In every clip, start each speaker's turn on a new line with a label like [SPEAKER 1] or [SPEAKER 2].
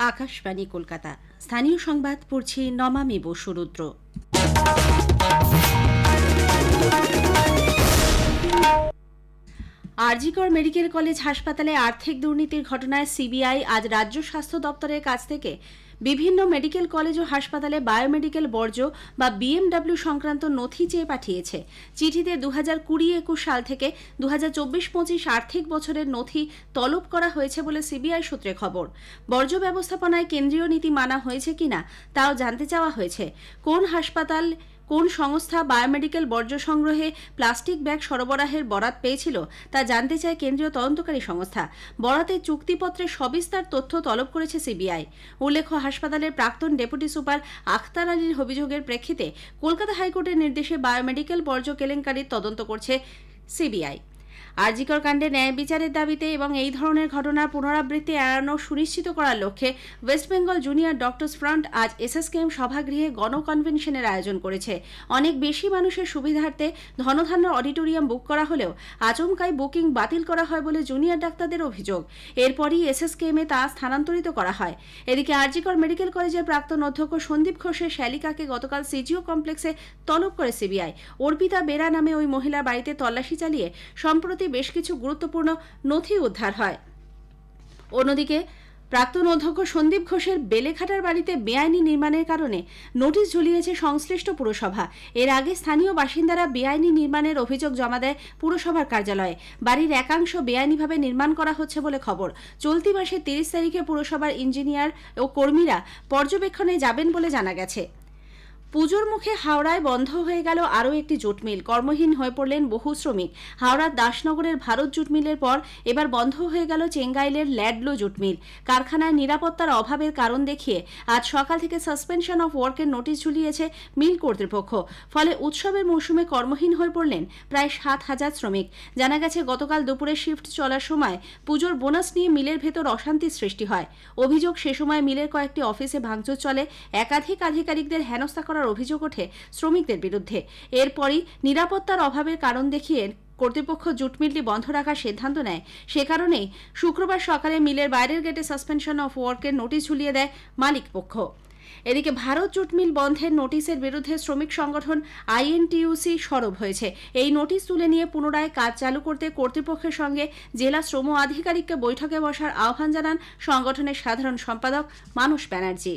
[SPEAKER 1] আকাশবাণী কলকাতা। স্থানীয় সংবাদ পড়ছি নমামি বসুরুদ্র। আরজিকর মেডিকেল কলেজ হাসপাতালে আর্থিক দুর্নীতির ঘটনায় সিবিআই আজ রাজ্য স্বাস্থ্য দপ্তরের কাছ থেকে বিভিন্ন মেডিকেল কলেজ ও হাসপাতালে বায়োমেডিকেল বর্জ্য বা বিএমডব্লিউ সংক্রান্ত নথি চেয়ে পাঠিয়েছে। চিঠিতে 2020-21 সাল থেকে 2024-25 আর্থিক বছরের নথি তলব করা হয়েছে বলে সিবিআই সূত্রে খবর। বর্জ্য ব্যবস্থাপনায় কেন্দ্রীয় নীতি মানা হয়েছে কিনা তাও জানতে চাওয়া হয়েছে। কোন হাসপাতাল, কোন সংস্থা বায়োমেডিকেল বর্জ্য সংগ্রহে প্লাস্টিক ব্যাগ সরবরাহের বরাত পেয়েছিল তা জানতে চায় কেন্দ্রীয় তদন্তকারী সংস্থা। বরাতের চুক্তিপত্রে সবিস্তার তথ্য তলব করেছে সিবিআই। উল্লেখ্য, হাসপাতালের প্রাক্তন ডেপুটি সুপার আখতার আলীর অভিযোগের প্রেক্ষিতে কলকাতা হাইকোর্টের নির্দেশে বায়োমেডিকেল বর্জ্য কেলেঙ্কারির তদন্ত করছে সিবিআই। আরজিকর কাণ্ডে ন্যায় বিচারের দাবিতে এবং এই ধরনের ঘটনার পুনরাবৃত্তি এড়ানো সুনিশ্চিত করার লক্ষ্যে West Bengal junior doctors front আজ এসএসকেএম সভাগৃহে গণকনভেনশনের আয়োজন করেছে। অনেক বেশি মানুষের সুবিধার্থে ধনধান্য অডিটোরিয়াম বুক করা হলেও আচমকাই বুকিং বাতিল করা হয় বলে জুনিয়র ডাক্তারদের অভিযোগ। এরপরই এসএসকেএমে তা স্থানান্তরিত করা হয়। এদিকে আরজিকর মেডিকেল কলেজের প্রাক্তন অধ্যক্ষ সন্দীপ ঘোষের শ্যালিকাকে গতকাল সিজিও কমপ্লেক্সে তলব করে সিবিআই। অর্পিতা বেরা নামে ওই মহিলার বাড়িতে তল্লাশি চালিয়ে সম্প্রতি বেশ কিছু গুরুত্বপূর্ণ নথি উদ্ধার হয়। অন্যদিকে প্রাক্তন অধ্যক্ষ সন্দীপ ঘোষের বেলেঘাটার বাড়িতে বেআইনি নির্মাণের কারণে নোটিশ ঝুলিয়েছে সংশ্লিষ্ট পুরসভা। এর আগে স্থানীয় বাসিন্দারা বেআইনি নির্মাণের অভিযোগ জমা দেয় পুরসভার কার্যালয়ে। বাড়ির একাংশ বেআইনিভাবে নির্মাণ করা হচ্ছে বলে খবর। চলতি মাসের 30 তারিখে পুরসভার ইঞ্জিনিয়ার ও কর্মীরা পর্যবেক্ষণে যাবেন বলে জানা গেছে। পুজোর মুখে হাওড়ায় বন্ধ হয়ে গেল আরও একটি জুট মিল। কর্মহীন হয়ে পড়লেন বহু শ্রমিক। হাওড়ার দাসনগরের ভারত জুট মিলের পর এবার বন্ধ হয়ে গেল চেঙ্গাইলের ল্যাডলো জুট মিল। কারখানায় নিরাপত্তার অভাবের কারণ দেখিয়ে আজ সকাল থেকে সাসপেনশন অফ ওয়ার্কের নোটিশ ঝুলিয়েছে মিল কর্তৃপক্ষ। ফলে উৎসবের মৌসুমে কর্মহীন হয়ে পড়লেন প্রায় 7,000 শ্রমিক। জানা গেছে, গতকাল দুপুরে শিফট চলার সময় পুজোর বোনাস নিয়ে মিলের ভেতর অশান্তির সৃষ্টি হয়। অভিযোগ, সে সময় মিলের কয়েকটি অফিসে ভাঙচুর চলে। একাধিক আধিকারিকদের হেনস্থা করার অভিযোগ ওঠে শ্রমিকদের বিরুদ্ধে। এরপরই নিরাপত্তার অভাবের কারণ দেখিয়ে কর্তৃপক্ষ জুট মিলটি বন্ধ রাখার সিদ্ধান্ত নেয়। সে কারণেই শুক্রবার সকালে মিলের বাইরের গেটে সাসপেনশন অফ ওয়ার্কের নোটিশ ঝুলিয়ে দেয় মালিক পক্ষ। এদিকে ভারত জুট মিল বন্ধের নোটিশের বিরুদ্ধে শ্রমিক সংগঠন আইএনটিইউসি সরব হয়েছে। এই নোটিশ তুলে নিয়ে পুনরায় কাজ চালু করতে কর্তৃপক্ষের সঙ্গে জেলা শ্রম আধিকারিককে বৈঠকে বসার আহ্বান জানান সংগঠনের সাধারণ সম্পাদক মানস ব্যানার্জি।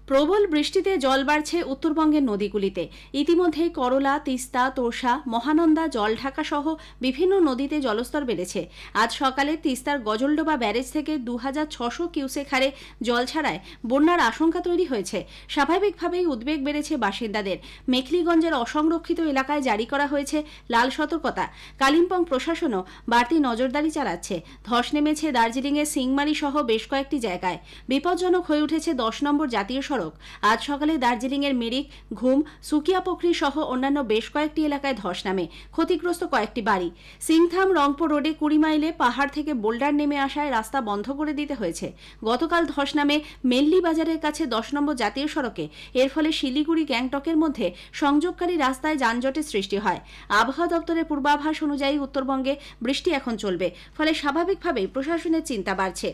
[SPEAKER 1] প্রবল বৃষ্টিতে জল বাড়ছে উত্তরবঙ্গের নদীগুলিতে। ইতিমধ্যেই করলা, তিস্তা, তোর্ষা, মহানন্দা, জলঢাকা সহ বিভিন্ন নদীতে জলস্তর বেড়েছে। আজ সকালে তিস্তার গজলডোবা ব্যারেজ থেকে 2600 কিউসেক হারে জল ছাড়ায় বন্যার আশঙ্কা তৈরি হয়েছে। স্বাভাবিকভাবেই উদ্বেগ বেড়েছে বাসিন্দাদের। মেখলিগঞ্জের অসংরক্ষিত এলাকায় জারি করা হয়েছে লাল সতর্কতা। কালিম্পং প্রশাসনও বাড়তি নজরদারি চালাচ্ছে। ধস নেমেছে দার্জিলিংয়ের সিংমারি সহ বেশ কয়েকটি জায়গায়। বিপজ্জনক হয়ে উঠেছে 10 নম্বর জাতীয় সড়ক। আজ সকালে দার্জিলিংয়ের মিরিক, ঘুম, সুকিয়াপোখরি সহ অন্যান্য বেশ কয়েকটি এলাকায় ধস নামে। ক্ষতিগ্রস্ত কয়েকটি বাড়ি। সিংথাম রংপুর রোডে 20 মাইলে পাহাড় থেকে বোল্ডার নেমে আসায় রাস্তা বন্ধ করে দিতে হয়েছে। গতকাল ধস নামে মেল্লি বাজারের কাছে 10 নম্বর জাতীয় সড়কে। এর ফলে শিলিগুড়ি গ্যাংটকের মধ্যে সংযোগকারী রাস্তায় যানজটের সৃষ্টি হয়। আবহাওয়া দপ্তরের পূর্বাভাস অনুযায়ী উত্তরবঙ্গে বৃষ্টি এখন চলবে। ফলে স্বাভাবিকভাবেই প্রশাসনের চিন্তা বাড়ছে।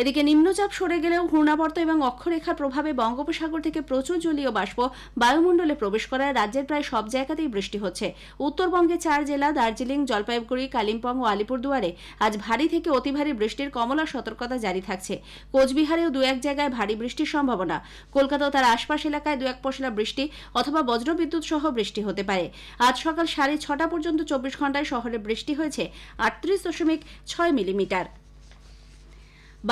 [SPEAKER 1] এদিকে নিম্নচাপ সরে গেলেও ঘূর্ণাবর্ত এবং অক্ষরেখার প্রভাবে বঙ্গোপসাগর থেকে প্রচুর জলীয় বাষ্প বায়ুমণ্ডলে প্রবেশ করায় রাজ্যের প্রায় সব জায়গাতেই বৃষ্টি হচ্ছে। উত্তরবঙ্গে 4 জেলা দার্জিলিং, জলপাইগুড়ি, কালিম্পং ও আলিপুরদুয়ারে আজ ভারী থেকে অতি ভারী বৃষ্টির কমলা সতর্কতা জারি থাকছে। কোচবিহারেও 2-1 জায়গায় ভারী বৃষ্টির সম্ভাবনা। কলকাতাও তার আশপাশ এলাকায় 2-1 পশলা বৃষ্টি অথবা বজ্রবিদ্যুৎ সহ বৃষ্টি হতে পারে। আজ সকাল 6:30 পর্যন্ত 24 ঘন্টায় শহরে বৃষ্টি হয়েছে 38.6 মিলিমিটার।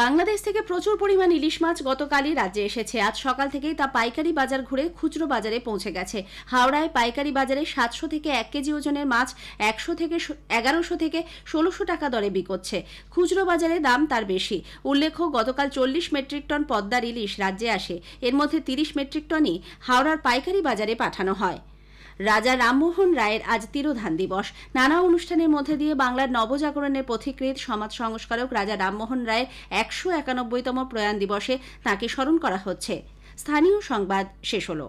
[SPEAKER 1] বাংলাদেশ থেকে প্রচুর পরিমাণ ইলিশ মাছ গতকালই রাজ্যে এসেছে। আজ সকাল থেকেই তা পাইকারি বাজার ঘুরে খুচরো বাজারে পৌঁছে গেছে। হাওড়ায় পাইকারি বাজারে 700 থেকে 1 কেজি ওজনের মাছ 1100 থেকে 1600 টাকা দরে বিকোচ্ছে। খুচরো বাজারে দাম তার বেশি। উল্লেখ্য, গতকাল 40 মেট্রিক টন পদ্মার ইলিশ রাজ্যে আসে। এর মধ্যে 30 মেট্রিক টনই হাওড়ার পাইকারি বাজারে পাঠানো হয়। রাজা রামমোহন রায়ের আজ তিরোধান দিবস। নানা অনুষ্ঠানের মধ্যে দিয়ে বাংলার নবজাগরণের পথিকৃৎ সমাজ সংস্কারক রাজা রামমোহন রায়ের 191তম প্রয়াণ দিবসে তাঁকে স্মরণ করা হচ্ছে। স্থানীয় সংবাদ শেষ হলো।